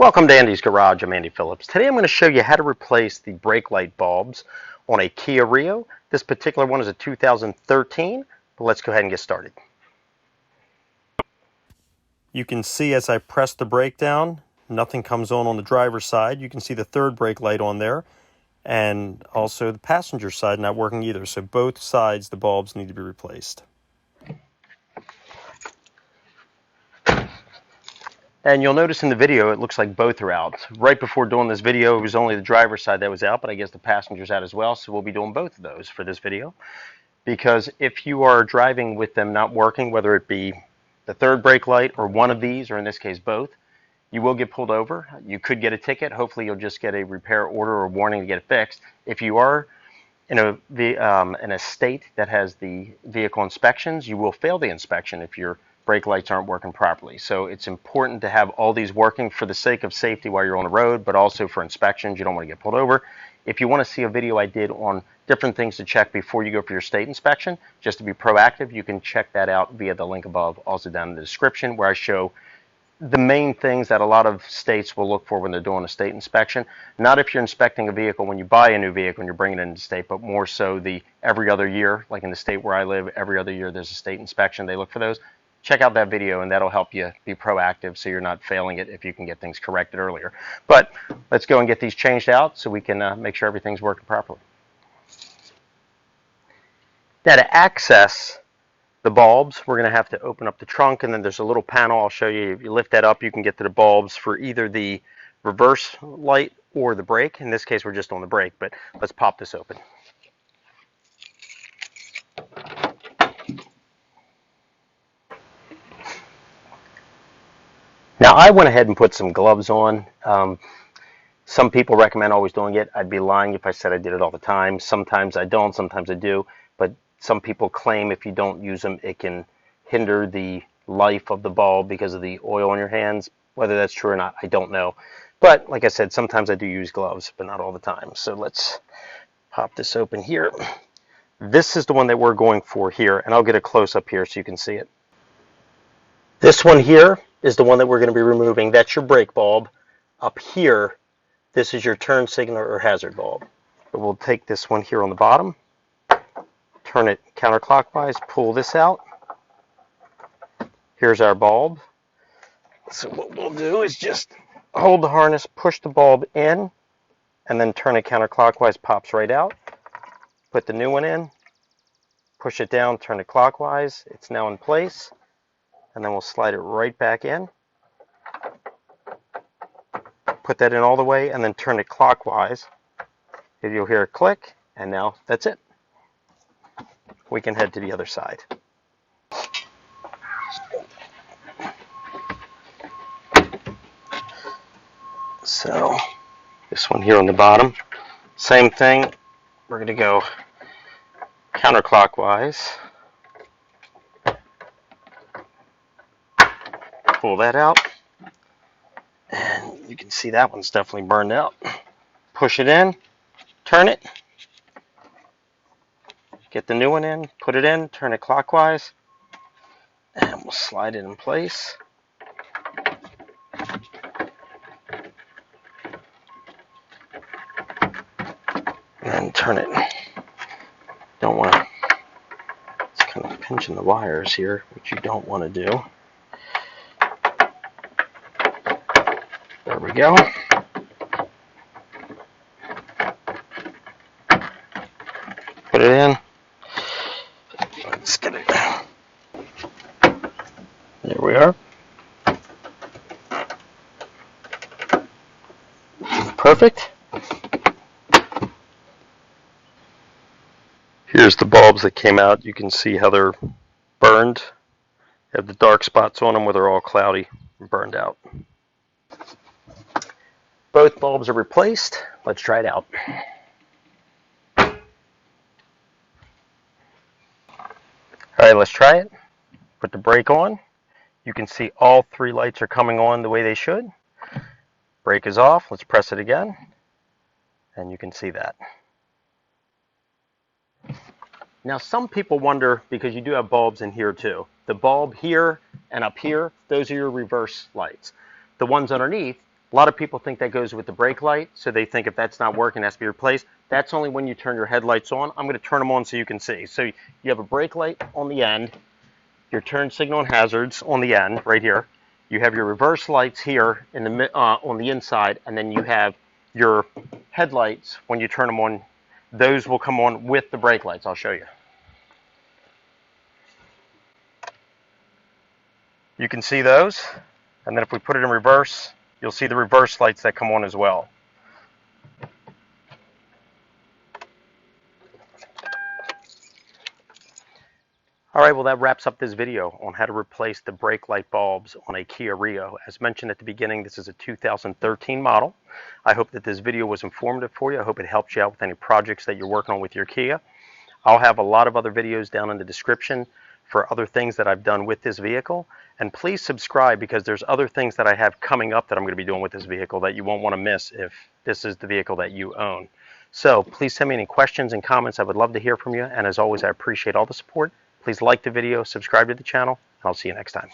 Welcome to Andy's Garage. I'm Andy Phillips. Today I'm going to show you how to replace the brake light bulbs on a Kia Rio. This particular one is a 2013, but let's go ahead and get started. You can see as I press the brake down, nothing comes on the driver's side. You can see the third brake light on there, and also the passenger side not working either. So both sides, the bulbs need to be replaced. And you'll notice in the video, it looks like both are out. Right before doing this video, it was only the driver's side that was out, but I guess the passenger's out as well, so we'll be doing both of those for this video. Because if you are driving with them not working, whether it be the third brake light or one of these, or in this case both, you will get pulled over. You could get a ticket. Hopefully you'll just get a repair order or warning to get it fixed. If you are in a state that has the vehicle inspections, you will fail the inspection if your brake lights aren't working properly. So it's important to have all these working for the sake of safety while you're on the road, but also for inspections. You don't want to get pulled over. If you want to see a video I did on different things to check before you go for your state inspection, just to be proactive, you can check that out via the link above, also down in the description, where I show the main things that a lot of states will look for when they're doing a state inspection. Not if you're inspecting a vehicle when you buy a new vehicle and you're bringing it into the state, but more so the every other year, like in the state where I live, every other year there's a state inspection. They look for those. Check out that video and that'll help you be proactive so you're not failing it if you can get things corrected earlier. But let's go and get these changed out so we can make sure everything's working properly. Now to access the bulbs, we're going to have to open up the trunk, and then there's a little panel I'll show you. If you lift that up, you can get to the bulbs for either the reverse light or the brake. In this case, we're just on the brake, but let's pop this open. Now, I went ahead and put some gloves on. Some people recommend always doing it. I'd be lying if I said I did it all the time. Sometimes I don't, sometimes I do. But some people claim if you don't use them, it can hinder the life of the bulb because of the oil on your hands. Whether that's true or not, I don't know. But like I said, sometimes I do use gloves, but not all the time. So let's pop this open here. This is the one that we're going for here, and I'll get a close-up here so you can see it. This one here is the one that we're going to be removing. That's your brake bulb. Up here, this is your turn signal or hazard bulb. But we'll take this one here on the bottom, turn it counterclockwise, pull this out. Here's our bulb. So what we'll do is just hold the harness, push the bulb in, and then turn it counterclockwise, pops right out. Put the new one in, push it down, turn it clockwise. It's now in place. And then we'll slide it right back in. Put that in all the way and then turn it clockwise. You'll hear a click, and now that's it. We can head to the other side. So this one here on the bottom, same thing. We're going to go counterclockwise. Pull that out, and you can see that one's definitely burned out. Push it in, turn it, get the new one in, put it in, turn it clockwise, and we'll slide it in place. And turn it. Don't want to, it's kind of pinching the wires here, which you don't want to do. There we go. Put it in. Let's get it. There we are. Perfect. Here's the bulbs that came out. You can see how they're burned. They have the dark spots on them where they're all cloudy and burned out. Both bulbs are replaced. Let's try it out. All right, let's try it. Put the brake on. You can see all three lights are coming on the way they should. Brake is off. Let's press it again. And you can see that. Now some people wonder, because you do have bulbs in here too. The bulb here and up here, those are your reverse lights. The ones underneath A lot of people think that goes with the brake light, so they think if that's not working, it has to be replaced. That's only when you turn your headlights on. I'm going to turn them on so you can see. So you have a brake light on the end, your turn signal and hazards on the end, right here. You have your reverse lights here in the on the inside, and then you have your headlights when you turn them on. Those will come on with the brake lights. I'll show you. You can see those, and then if we put it in reverse, you'll see the reverse lights that come on as well. All right, well, that wraps up this video on how to replace the brake light bulbs on a Kia Rio. As mentioned at the beginning, this is a 2013 model. I hope that this video was informative for you. I hope it helps you out with any projects that you're working on with your Kia. I'll have a lot of other videos down in the description for other things that I've done with this vehicle. And please subscribe, because there's other things that I have coming up that I'm going to be doing with this vehicle that you won't want to miss if this is the vehicle that you own. So please send me any questions and comments. I would love to hear from you. And as always, I appreciate all the support. Please like the video, subscribe to the channel, and I'll see you next time.